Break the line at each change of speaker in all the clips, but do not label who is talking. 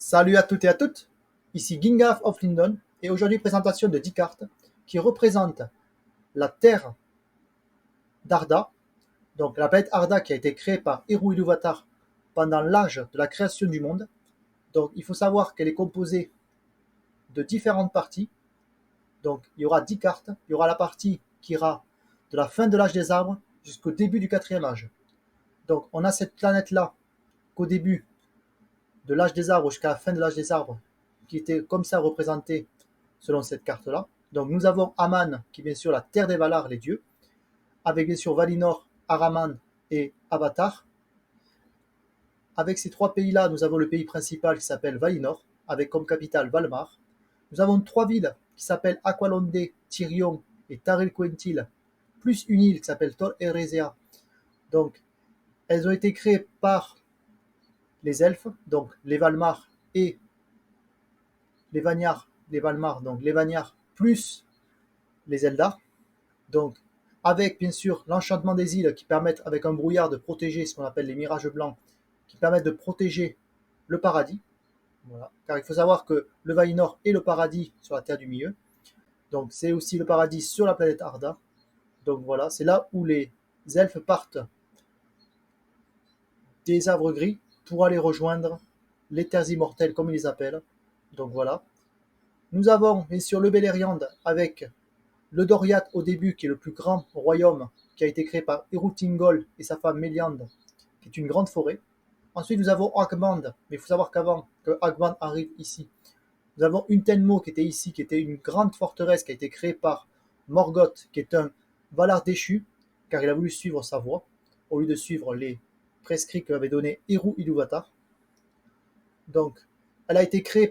Salut à toutes et à toutes, ici Gingaf of Lindon et aujourd'hui présentation de 10 cartes qui représentent la Terre d'Arda, donc la planète Arda qui a été créée par Eru Ilúvatar pendant l'âge de la création du monde. Donc il faut savoir qu'elle est composée de différentes parties, donc il y aura 10 cartes, il y aura la partie qui ira de la fin de l'âge des arbres jusqu'au début du quatrième âge. Donc on a cette planète là qu'au début de l'âge des arbres jusqu'à la fin de l'âge des arbres qui était comme ça représentée selon cette carte-là. Donc nous avons Aman, qui est bien sûr la terre des Valar, les dieux, avec bien sûr Valinor, Araman et Avatar. Avec ces trois pays-là, nous avons le pays principal qui s'appelle Valinor, avec comme capitale Valmar. Nous avons trois villes qui s'appellent Aqualonde, Tyrion et Taril Quentil, plus une île qui s'appelle Tor Erezea. Donc, elles ont été créées par les elfes, donc les Valmar et les Vanyar, les Valmar, donc les Vanyar plus les Eldar. Donc, avec bien sûr l'enchantement des îles qui permettent, avec un brouillard, de protéger ce qu'on appelle les mirages blancs, qui permettent de protéger le paradis. Voilà. Car il faut savoir que le Valinor est le paradis sur la terre du milieu. Donc, c'est aussi le paradis sur la planète Arda. Donc, voilà, c'est là où les elfes partent des arbres gris pour aller rejoindre les terres immortelles, comme ils les appellent. Donc, voilà. Nous avons bien sûr le Beleriand avec le Doriath au début, qui est le plus grand royaume, qui a été créé par Erutingol et sa femme Meliande, qui est une grande forêt. Ensuite, nous avons Aghband, mais il faut savoir qu'avant que Aghband arrive ici, nous avons Untenmo qui était ici, qui était une grande forteresse qui a été créée par Morgoth, qui est un Valar déchu, car il a voulu suivre sa voie, au lieu de suivre les prescrits que avait donné Eru Ilúvatar. Donc, elle a été créée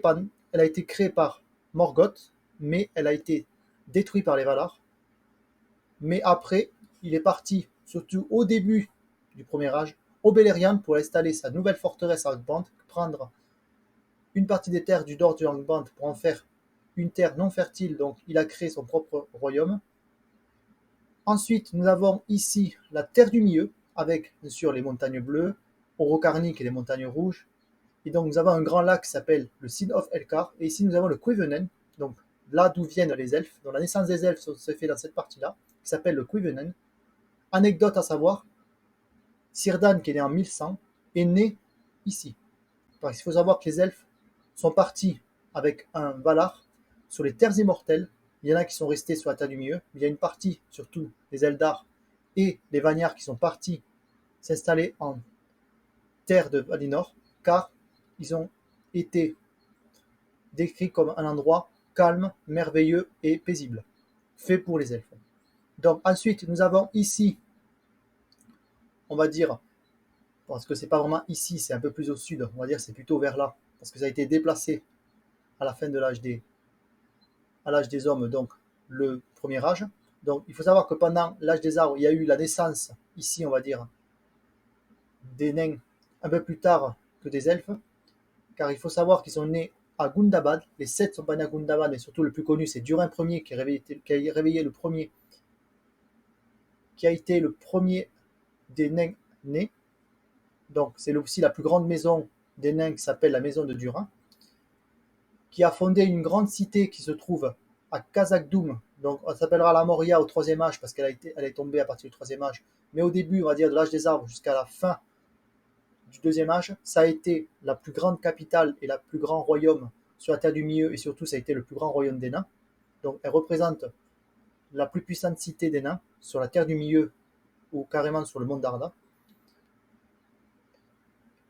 par Morgoth, mais elle a été détruite par les Valar. Mais après, il est parti, surtout au début du premier âge, au Beleriand pour installer sa nouvelle forteresse à Angband, prendre une partie des terres du nord du Angband pour en faire une terre non fertile, donc il a créé son propre royaume. Ensuite, nous avons ici la terre du milieu, avec bien sûr les montagnes bleues, Orocarnic et les montagnes rouges. Et donc nous avons un grand lac qui s'appelle le Sin of Elkar, et ici nous avons le Cuivenen, donc là d'où viennent les elfes, dont la naissance des elfes se fait dans cette partie-là, qui s'appelle le Cuivenen. Anecdote à savoir, Círdan, qui est né en 1100, est né ici. Parce qu'il faut savoir que les elfes sont partis avec un Valar sur les terres immortelles. Il y en a qui sont restés sur la terre du milieu, mais il y a une partie, surtout les Eldar et les Vanyar, qui sont partis s'installer en terre de Valinor, car ils ont été décrits comme un endroit calme, merveilleux et paisible, fait pour les elfes. Donc ensuite, nous avons ici, on va dire, parce que c'est pas vraiment ici, c'est un peu plus au sud, on va dire c'est plutôt vers là, parce que ça a été déplacé à la fin de l'âge des hommes, donc le premier âge. Donc il faut savoir que pendant l'âge des arbres, il y a eu la naissance, ici on va dire, des nains un peu plus tard que des elfes, car il faut savoir qu'ils sont nés à Gundabad. Les sept sont pas nés à Gundabad, et surtout le plus connu c'est Durin Ier qui a réveillé le premier, qui a été le premier des nains nés. Donc c'est aussi la plus grande maison des nains qui s'appelle la maison de Durin, qui a fondé une grande cité qui se trouve à Khazad-dûm. Donc on s'appellera la Moria au troisième âge parce elle est tombée à partir du troisième âge. Mais au début, on va dire de l'âge des arbres jusqu'à la fin du deuxième âge, ça a été la plus grande capitale et le plus grand royaume sur la terre du milieu, et surtout ça a été le plus grand royaume des nains. Donc elle représente la plus puissante cité des nains sur la terre du milieu ou carrément sur le monde d'Arda.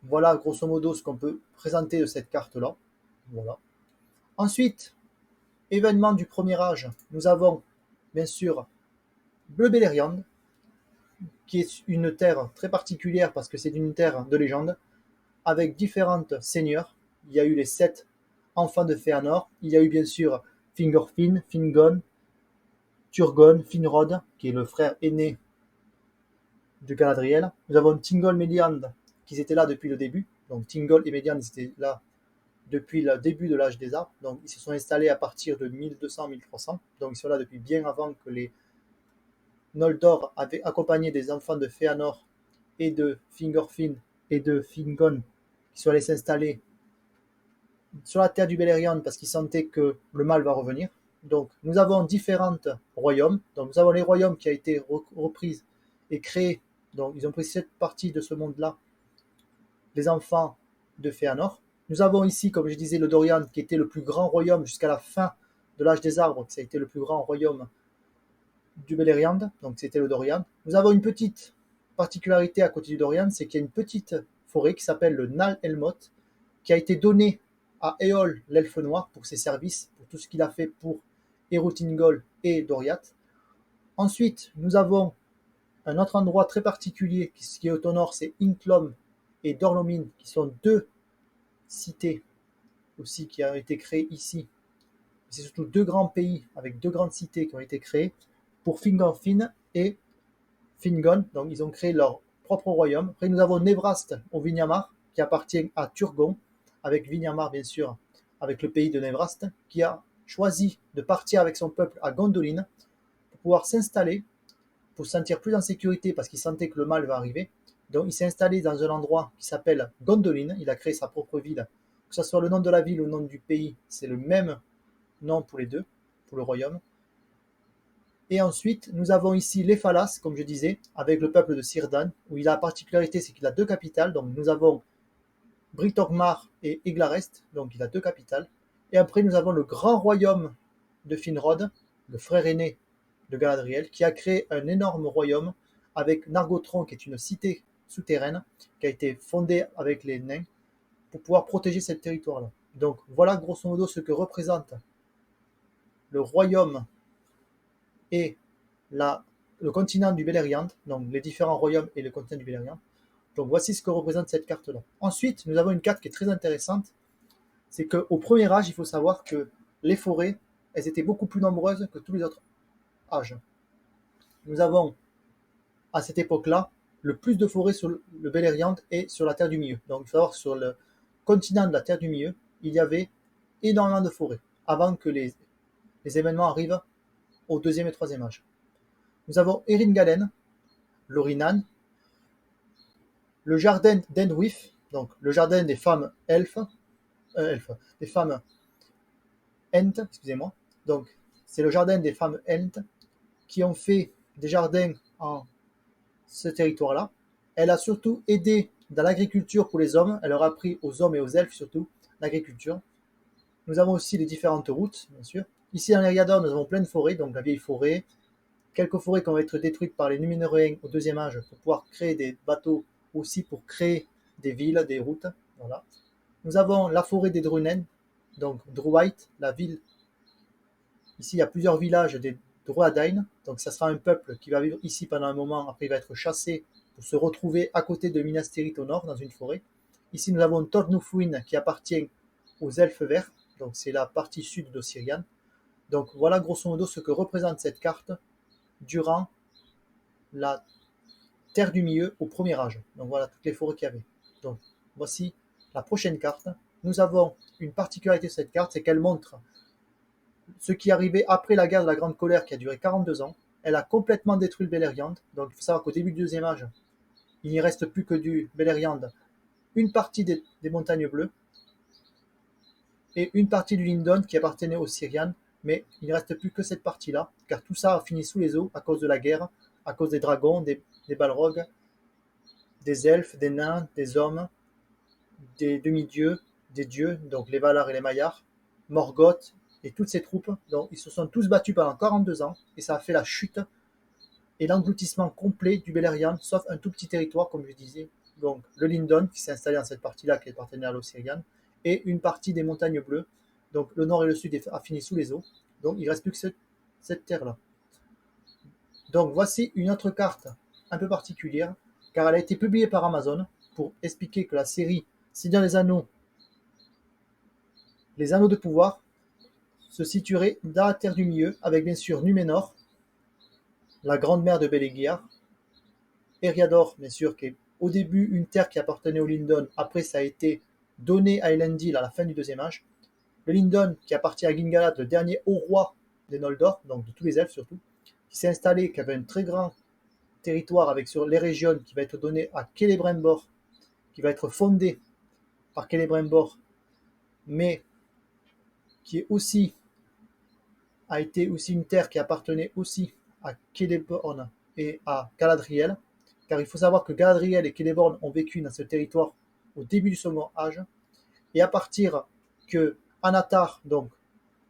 Voilà grosso modo ce qu'on peut présenter de cette carte-là. Voilà. Ensuite, événement du premier âge, nous avons bien sûr le Beleriand, qui est une terre très particulière parce que c'est une terre de légende, avec différentes seigneurs. Il y a eu les 7 enfants de Fëanor, il y a eu bien sûr Fingorfin, Fingon, Turgon, Finrod, qui est le frère aîné de Galadriel. Nous avons Thingol Méliand, qui étaient là depuis le début. Donc Thingol et Méliand étaient là depuis le début de l'âge des arbres. Donc ils se sont installés à partir de 1200-1300. Donc ils sont là depuis bien avant que les Noldor avaient accompagné des enfants de Fëanor et de Fingorfin et de Fingon qui sont allés s'installer sur la terre du Beleriand parce qu'ils sentaient que le mal va revenir. Donc nous avons différents royaumes. Donc nous avons les royaumes qui a été repris et créés. Donc ils ont pris cette partie de ce monde-là, les enfants de Fëanor. Nous avons ici, comme je disais, le Dorian qui était le plus grand royaume jusqu'à la fin de l'âge des arbres. Ça a été le plus grand royaume du Beleriand. Donc c'était le Dorian. Nous avons une petite particularité à côté du Dorian, c'est qu'il y a une petite forêt qui s'appelle le Nal Elmoth qui a été donnée à Éole, l'elfe noir, pour ses services, pour tout ce qu'il a fait pour Erutingol et Doriath. Ensuite, nous avons un autre endroit très particulier qui est au nord, c'est Inklom et Dorlomin, qui sont deux cités aussi qui ont été créées ici. C'est surtout deux grands pays avec deux grandes cités qui ont été créées pour Fingolfin et Fingon. Donc ils ont créé leur propre royaume. Après nous avons Nevrast au Vinyamar qui appartient à Turgon, avec Vinyamar bien sûr, avec le pays de Nevrast, qui a choisi de partir avec son peuple à Gondolin pour pouvoir s'installer, pour se sentir plus en sécurité parce qu'il sentait que le mal va arriver. Donc il s'est installé dans un endroit qui s'appelle Gondolin, il a créé sa propre ville. Que ce soit le nom de la ville ou le nom du pays, c'est le même nom pour les deux, pour le royaume. Et ensuite, nous avons ici les Phalas, comme je disais, avec le peuple de Círdan, où il a la particularité, c'est qu'il a deux capitales. Donc nous avons Britorgmar et Eglarest, donc il a deux capitales. Et après, nous avons le grand royaume de Finrod, le frère aîné de Galadriel, qui a créé un énorme royaume avec Nargothrond, qui est une cité souterraine, qui a été fondée avec les nains pour pouvoir protéger ce territoire-là. Donc voilà grosso modo ce que représente le royaume et le continent du Beleriand, donc les différents royaumes et le continent du Beleriand. Donc voici ce que représente cette carte-là. Ensuite, nous avons une carte qui est très intéressante. C'est qu'au premier âge, il faut savoir que les forêts, elles étaient beaucoup plus nombreuses que tous les autres âges. Nous avons, à cette époque-là, le plus de forêts sur le Beleriand et sur la Terre du Milieu. Donc il faut savoir que sur le continent de la Terre du Milieu, il y avait énormément de forêts avant que les événements arrivent au deuxième et troisième âge. Nous avons Erin-Galen, l'Orinan, le jardin d'Endwif, donc le jardin des femmes elfes, des femmes Ent, excusez-moi. Donc c'est le jardin des femmes Ent qui ont fait des jardins en ce territoire-là. Elle a surtout aidé dans l'agriculture pour les hommes. Elle leur a appris aux hommes et aux elfes surtout l'agriculture. Nous avons aussi les différentes routes, bien sûr. Ici dans l'Eriador, nous avons plein de forêts, donc la vieille forêt, quelques forêts qui vont être détruites par les Númenóréens au deuxième âge pour pouvoir créer des bateaux, aussi pour créer des villes, des routes. Voilà. Nous avons la forêt des Drunen, donc Druite, la ville. Ici, il y a plusieurs villages des Druadain, donc ça sera un peuple qui va vivre ici pendant un moment, après il va être chassé pour se retrouver à côté de Minas Tirith au nord, dans une forêt. Ici, nous avons Tornufuin qui appartient aux elfes verts, donc c'est la partie sud d'Ossirian. Donc voilà grosso modo ce que représente cette carte durant la Terre du Milieu au premier âge. Donc voilà toutes les forêts qu'il y avait. Donc voici la prochaine carte. Nous avons une particularité de cette carte, c'est qu'elle montre ce qui arrivait après la guerre de la Grande Colère qui a duré 42 ans. Elle a complètement détruit le Beleriand. Donc il faut savoir qu'au début du deuxième âge, il n'y reste plus que du Beleriand, une partie des montagnes bleues et une partie du Lindon qui appartenait aux Syrians, mais il ne reste plus que cette partie-là, car tout ça a fini sous les eaux à cause de la guerre, à cause des dragons, des balrogs, des elfes, des nains, des hommes, des demi-dieux, des dieux, donc les Valar et les Maillars, Morgoth et toutes ces troupes. Donc ils se sont tous battus pendant 42 ans et ça a fait la chute et l'engloutissement complet du Beleriand, sauf un tout petit territoire, comme je disais, donc le Lindon qui s'est installé dans cette partie-là qui est partenaire à l'Ossirian, et une partie des montagnes bleues. Donc le nord et le sud a fini sous les eaux. Donc il ne reste plus que cette terre-là. Donc voici une autre carte un peu particulière, car elle a été publiée par Amazon pour expliquer que la série Seigneur des Anneaux, les Anneaux de pouvoir, se situerait dans la Terre du Milieu, avec bien sûr Numénor, la grande mère de Béléguiar, Eriador, bien sûr, qui est au début une terre qui appartenait au Lindon, après ça a été donné à Elendil à la fin du deuxième âge. Le Lindon, qui appartient à Gingalad, le dernier haut roi des Noldor, donc de tous les elfes surtout, qui s'est installé, qui avait un très grand territoire avec sur les régions, qui va être donné à Celebrimbor, qui va être fondé par Celebrimbor mais qui est aussi, a été aussi une terre qui appartenait aussi à Celeborn et à Galadriel, car il faut savoir que Galadriel et Celeborn ont vécu dans ce territoire au début du Second Âge, et à partir que Anatar, donc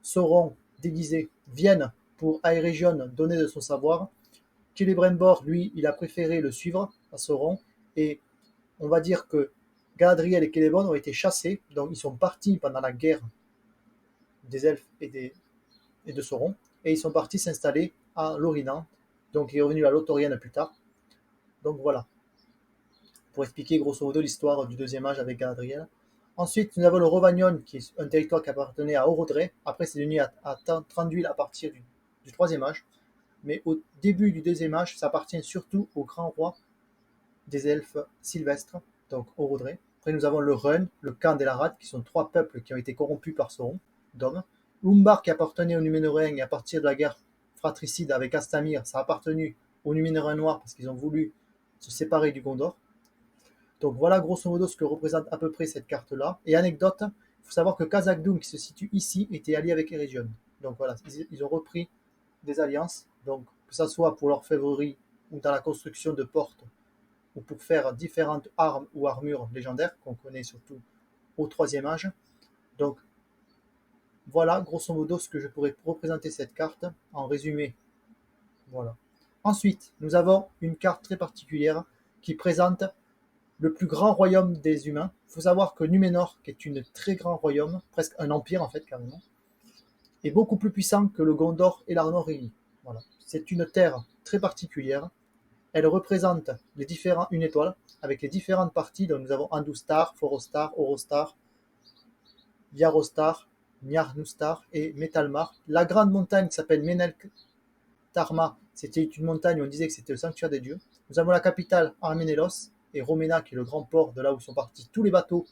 Sauron déguisé, vienne pour Aeregion donner de son savoir, Celebrimbor, lui, il a préféré le suivre à Sauron, et on va dire que Galadriel et Celeborn ont été chassés, donc ils sont partis pendant la guerre des elfes et de Sauron, et ils sont partis s'installer à Lorien, donc il est revenu à Lothlorien plus tard. Donc voilà, pour expliquer grosso modo l'histoire du deuxième âge avec Galadriel. Ensuite, nous avons le Rovanion, qui est un territoire qui appartenait à Orodrey. Après, c'est devenu à Thranduil à partir du troisième âge. Mais au début du deuxième âge, ça appartient surtout au grand roi des elfes sylvestres, donc Orodrey. Après, nous avons le Rhun, le Kand et l'Arad, qui sont trois peuples qui ont été corrompus par Sauron, d'hommes. Umbar, qui appartenait aux Núménoréens, et à partir de la guerre fratricide avec Astamir, ça a appartenu aux Núménoréens noirs parce qu'ils ont voulu se séparer du Gondor. Donc voilà grosso modo ce que représente à peu près cette carte-là. Et anecdote, il faut savoir que Khazad-dûm, qui se situe ici, était allié avec Eregion. Donc voilà, ils ont repris des alliances, donc que ce soit pour l'orfèvrerie ou dans la construction de portes, ou pour faire différentes armes ou armures légendaires qu'on connaît surtout au troisième âge. Donc voilà grosso modo ce que je pourrais représenter cette carte en résumé. Voilà. Ensuite, nous avons une carte très particulière qui présente le plus grand royaume des humains. Il faut savoir que Numénor, qui est un très grand royaume, presque un empire en fait carrément, est beaucoup plus puissant que le Gondor et l'Arnor réunis. Voilà. C'est une terre très particulière. Elle représente une étoile avec les différentes parties. Donc nous avons Andustar, Forostar, Orostar, Yarostar, Niarnustar et Metalmar. La grande montagne qui s'appelle Meneltarma, c'était une montagne où on disait que c'était le sanctuaire des dieux. Nous avons la capitale Arménélos et Roména, qui est le grand port de là où sont partis tous les bateaux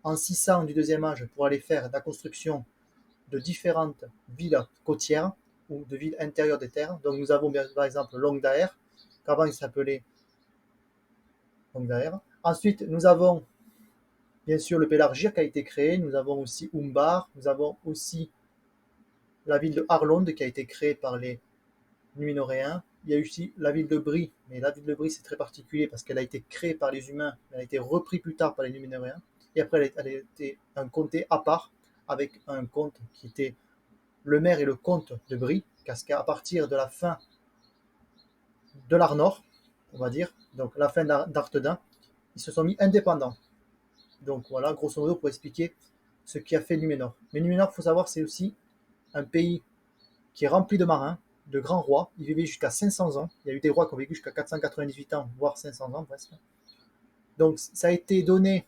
en 600 du deuxième âge pour aller faire la construction de différentes villes côtières ou de villes intérieures des terres. Donc nous avons par exemple Longdaer, qu'avant il s'appelait Longdaer. Ensuite, nous avons bien sûr le Pélargir qui a été créé. Nous avons aussi Umbar. Nous avons aussi la ville de Harlond qui a été créée par les Numénoréens. Il y a aussi la ville de Brie, mais la ville de Brie c'est très particulier parce qu'elle a été créée par les humains, mais elle a été reprise plus tard par les Numénoréens. Et après, elle a été un comté à part avec un comte qui était le maire et le comte de Brie, parce qu'à partir de la fin de l'Arnor, on va dire, donc la fin d'Arthedain, ils se sont mis indépendants. Donc voilà, grosso modo, pour expliquer ce qui a fait Numénor. Mais Numénor, il faut savoir, c'est aussi un pays qui est rempli de marins, de grands rois. Ils vivaient jusqu'à 500 ans. Il y a eu des rois qui ont vécu jusqu'à 498 ans, voire 500 ans presque. Donc ça a été donné,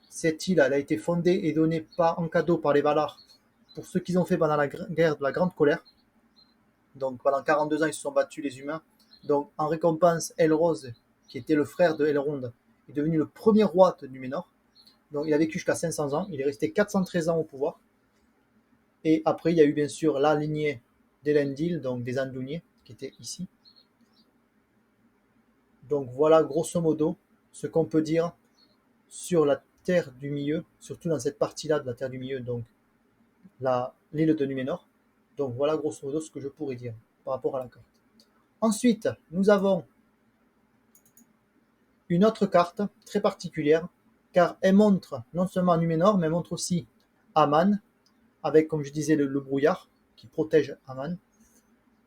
cette île, elle a été fondée et donnée en cadeau par les Valar pour ce qu'ils ont fait pendant la guerre de la Grande Colère. Donc pendant 42 ans, ils se sont battus les humains. Donc en récompense, Elrose, qui était le frère de Elrond, est devenu le premier roi de Numénor. Donc il a vécu jusqu'à 500 ans. Il est resté 413 ans au pouvoir. Et après, il y a eu bien sûr la lignée d'Elendil, donc des Anduniers, qui était ici. Donc voilà grosso modo ce qu'on peut dire sur la Terre du Milieu, surtout dans cette partie-là de la Terre du Milieu, donc l'île de Numénor. Donc voilà grosso modo ce que je pourrais dire par rapport à la carte. Ensuite, nous avons une autre carte très particulière, car elle montre non seulement Numénor, mais elle montre aussi Aman, avec, comme je disais, le brouillard qui protège Aman.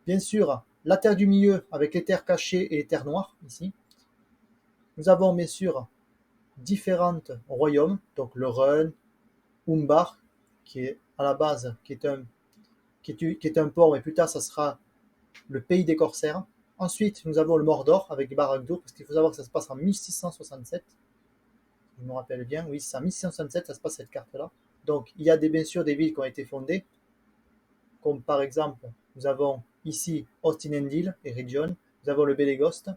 Bien sûr, la Terre du Milieu avec les terres cachées et les terres noires, ici. Nous avons bien sûr différents royaumes, donc le Rhun, Umbar, qui est à la base, qui est un port, mais plus tard ça sera le pays des corsaires. Ensuite, nous avons le Mordor avec Barad-dûr, parce qu'il faut savoir que ça se passe en 1667. Je me rappelle bien, oui, c'est en 1667, ça se passe cette carte-là. Donc, il y a bien sûr des villes qui ont été fondées, comme par exemple, nous avons ici Ostinendil et Region, nous avons le Belegost,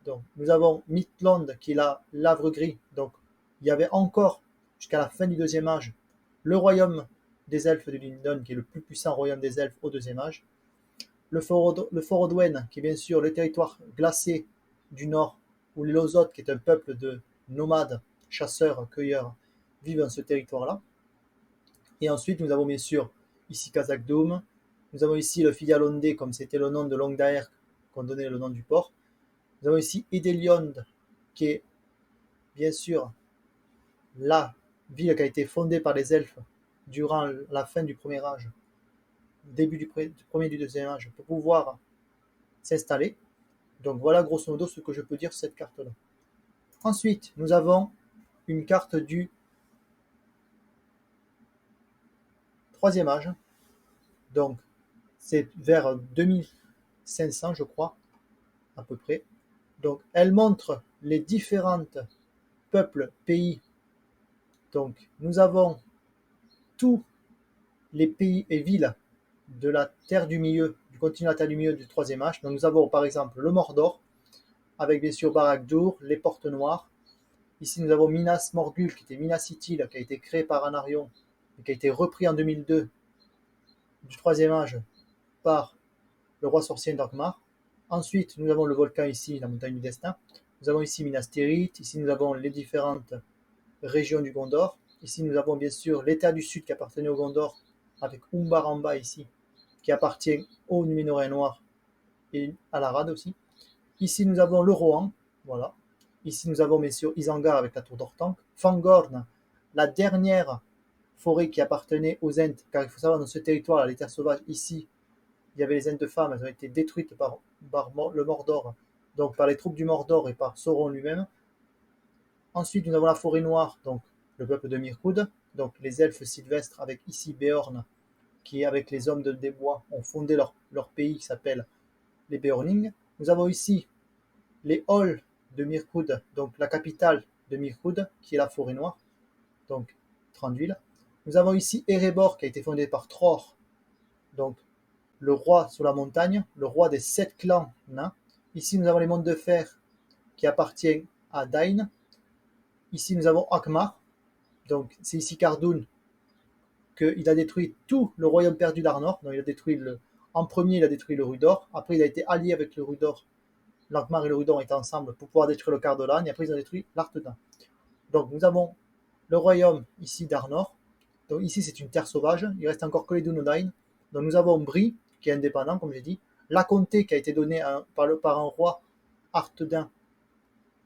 donc nous avons Midland qui est l'Avre Gris, donc il y avait encore, jusqu'à la fin du deuxième âge, le royaume des elfes de Lindon, qui est le plus puissant royaume des elfes au deuxième âge, le Fort Odwen, qui est bien sûr le territoire glacé du nord, où les Lozotes, qui est un peuple de nomades, chasseurs, cueilleurs, vivent dans ce territoire-là. Et ensuite, nous avons bien sûr ici Kazakdoum. Nous avons ici le Fidialondé, comme c'était le nom de Longdaer qu'on donnait le nom du port. Nous avons ici Edeliond, qui est bien sûr la ville qui a été fondée par les elfes durant la fin du premier âge, début du premier et du deuxième âge, pour pouvoir s'installer. Donc voilà grosso modo ce que je peux dire sur cette carte-là. Ensuite, nous avons une carte du troisième âge. Donc c'est vers 2500 je crois, à peu près. Donc elle montre les différentes peuples, pays. Donc nous avons tous les pays et villes de la Terre du Milieu, du continent de la Terre du Milieu du troisième âge. Donc nous avons par exemple le Mordor, avec bien sûr Barad-dûr, les Portes Noires. Ici nous avons Minas Morgul, qui était Minas Ithil, qui a été créé par Anarion, et qui a été repris en 2002 du troisième âge par le roi sorcier Dagmar. Ensuite, nous avons le volcan ici, la montagne du destin. Nous avons ici Minas Tirith. Ici, nous avons les différentes régions du Gondor. Ici, nous avons bien sûr l'État du Sud qui appartenait au Gondor, avec Umbaramba ici, qui appartient aux Númenóréens noirs et à l'Arad aussi. Ici, nous avons le Rohan, voilà. Ici, nous avons bien sûr Isengard avec la tour d'Orthanc. Fangorn, la dernière forêt qui appartenait aux Ents, car il faut savoir, dans ce territoire, les terres sauvages, ici, il y avait les Ents de femmes, elles ont été détruites par le Mordor, donc par les troupes du Mordor et par Sauron lui-même. Ensuite, nous avons la forêt noire, donc le peuple de Mirkwood, donc les elfes sylvestres, avec ici Beorn, qui avec les hommes des bois ont fondé leur pays qui s'appelle les Beorning. Nous avons ici les Halls de Mirkwood, donc la capitale de Mirkwood, qui est la forêt noire, donc Thranduil. Nous avons ici Erebor, qui a été fondé par Tror, donc le roi sur la montagne, le roi des 7 clans nains. Ici, nous avons les mondes de fer qui appartiennent à Dain. Ici, nous avons Akmar. Donc, c'est ici Cardoon qu'il a détruit tout le royaume perdu d'Arnor. Donc, il a détruit en premier, il a détruit le Rudor. Après, il a été allié avec le Rudor. L'Akmar et le Rudor étaient ensemble pour pouvoir détruire le Cardolan. Et après, ils ont détruit l'Arthedain. Donc, nous avons le royaume ici d'Arnor. Donc, ici, c'est une terre sauvage. Il reste encore que les Dunedain. Donc, nous avons Bri, qui est indépendant, comme j'ai dit. La comté qui a été donnée par un roi Arthedain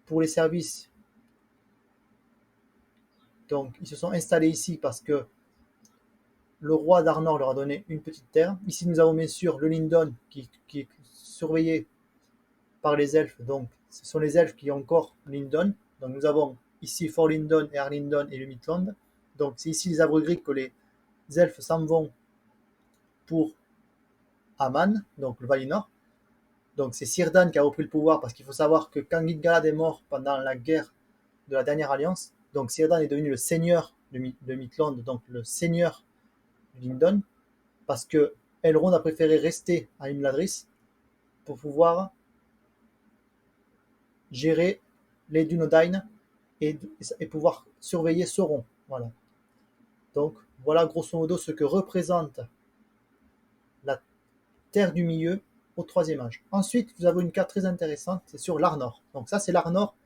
pour les services. Donc, ils se sont installés ici parce que le roi d'Arnor leur a donné une petite terre. Ici, nous avons bien sûr le Lindon qui est surveillé par les elfes. Donc, ce sont les elfes qui ont encore Lindon. Donc, nous avons ici Fort Lindon et Arlindon et le Midland. Donc, c'est ici les arbres gris que les elfes s'en vont pour Aman, donc le Valinor. Donc, c'est Círdan qui a repris le pouvoir parce qu'il faut savoir que quand Gil-galad est mort pendant la guerre de la dernière alliance, donc Círdan est devenu le seigneur de Midland, donc le seigneur du Lindon, parce que Elrond a préféré rester à Imladris pour pouvoir gérer les Dunedain et pouvoir surveiller Sauron. Voilà. Donc voilà grosso modo ce que représente la Terre du Milieu au troisième âge. Ensuite, vous avez une carte très intéressante, c'est sur l'Arnor. Donc ça, c'est l'Arnor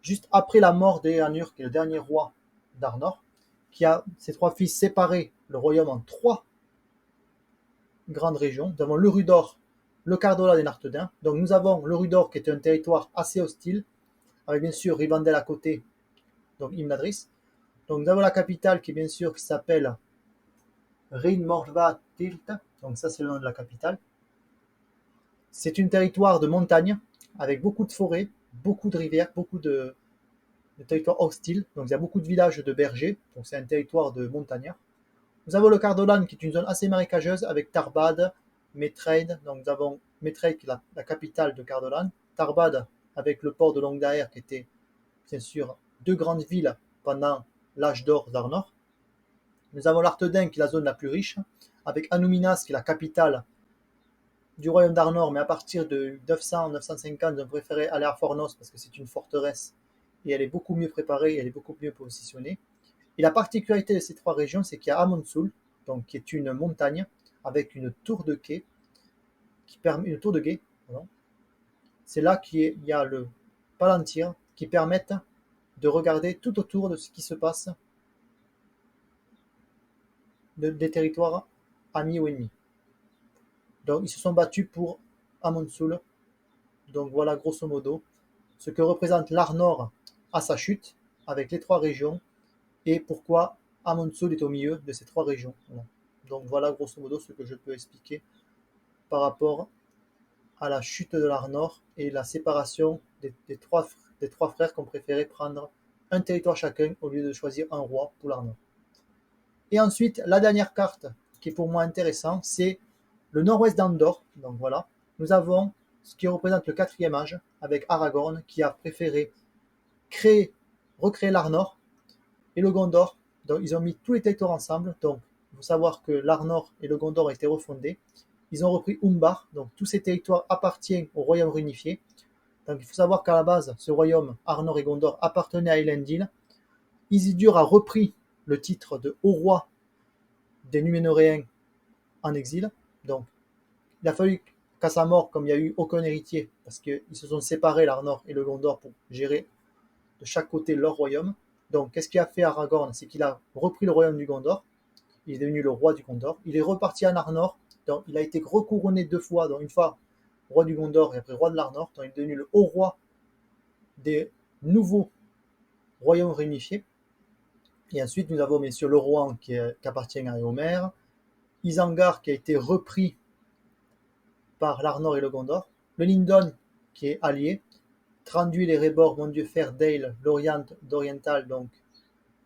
juste après la mort d'Eanur, qui est le dernier roi d'Arnor, qui a ses 3 fils séparés le royaume en 3 grandes régions. Nous avons le Rudor, le Cardolan et l'Arthedain. Donc nous avons le Rudor qui est un territoire assez hostile, avec bien sûr Rivendell à côté, donc Imladris. Donc nous avons la capitale qui est bien sûr qui s'appelle Rin Morva Tilt. Donc ça c'est le nom de la capitale. C'est un territoire de montagne avec beaucoup de forêts, beaucoup de rivières, beaucoup de territoires hostiles. Donc il y a beaucoup de villages de bergers. Donc c'est un territoire de montagnards. Nous avons le Cardolan qui est une zone assez marécageuse avec Tarbad, Metraid. Donc nous avons Metraid qui est la capitale de Cardolan. Tarbad avec le port de Longdaer qui était bien sûr 2 grandes villes pendant l'âge d'or d'Arnor. Nous avons l'Arthedain qui est la zone la plus riche avec Anúminas qui est la capitale du royaume d'Arnor, mais à partir de 900-950, ils ont préféré aller à Fornos parce que c'est une forteresse et elle est beaucoup mieux préparée, elle est beaucoup mieux positionnée. Et la particularité de ces 3 régions, c'est qu'il y a Amonsul, donc qui est une montagne avec une tour de quai, qui permet une tour de guet. Pardon. C'est là qu'il y a le Palantir qui permettent de regarder tout autour de ce qui se passe des territoires amis ou ennemis. Donc ils se sont battus pour Amonsul. Donc voilà grosso modo ce que représente l'Arnor à sa chute avec les trois régions et pourquoi Amonsul est au milieu de ces trois régions. Voilà. Donc voilà grosso modo ce que je peux expliquer par rapport à la chute de l'Arnor et la séparation des trois frères qui ont préféré prendre un territoire chacun au lieu de choisir un roi pour l'Arnor. Et ensuite, la dernière carte qui est pour moi intéressante, c'est le nord-ouest d'Andorre. Donc voilà, nous avons ce qui représente le quatrième âge avec Aragorn qui a préféré recréer l'Arnor et le Gondor. Donc ils ont mis tous les territoires ensemble. Donc il faut savoir que l'Arnor et le Gondor ont été refondés. Ils ont repris Umbar, donc tous ces territoires appartiennent au royaume réunifié. Donc il faut savoir qu'à la base, ce royaume, Arnor et Gondor, appartenait à Elendil. Isildur a repris le titre de haut roi des Núménoréens en exil. Donc il a fallu qu'à sa mort, comme il n'y a eu aucun héritier, parce qu'ils se sont séparés, l'Arnor et le Gondor, pour gérer de chaque côté leur royaume. Donc qu'est-ce qu'il a fait Aragorn? C'est qu'il a repris le royaume du Gondor. Il est devenu le roi du Gondor. Il est reparti en Arnor. Donc il a été recouronné 2 fois, donc une fois roi du Gondor et après roi de l'Arnor. Donc il est devenu le haut roi des nouveaux royaumes réunifiés. Et ensuite nous avons bien sûr le Rohan qui appartient à Éomer, Isengard qui a été repris par l'Arnor et le Gondor, le Lindon qui est allié, Thranduil et Rébor, Mondiefer, Dale, Lorient, Doriental, donc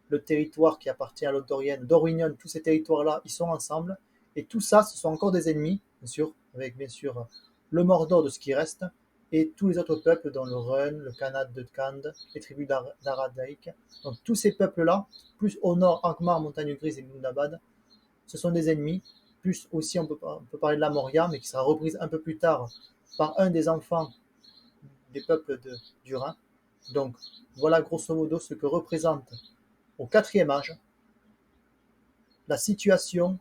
le territoire qui appartient à l'Ottorienne, Dorwinion, tous ces territoires-là, ils sont ensemble. Et tout ça, ce sont encore des ennemis, bien sûr, avec bien sûr le Mordor de ce qui reste, et tous les autres peuples, dont le Rhûn, le Khanat de Khand, les tribus d'Aradaik. Donc tous ces peuples-là, plus au nord, Angmar, Montagne Grise et Gundabad, ce sont des ennemis. Plus aussi, on peut parler de la Moria, mais qui sera reprise un peu plus tard par un des enfants des peuples du Rhin. Donc voilà grosso modo ce que représente au quatrième âge la situation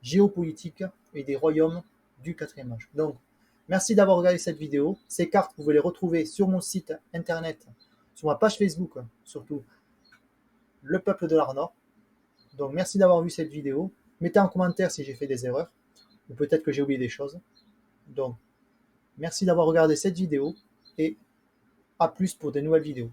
géopolitique et des royaumes du quatrième âge. Donc merci d'avoir regardé cette vidéo. Ces cartes, vous pouvez les retrouver sur mon site internet, sur ma page Facebook, surtout le peuple de l'Arnor. Donc merci d'avoir vu cette vidéo. Mettez en commentaire si j'ai fait des erreurs, ou peut-être que j'ai oublié des choses. Donc merci d'avoir regardé cette vidéo et à plus pour de nouvelles vidéos.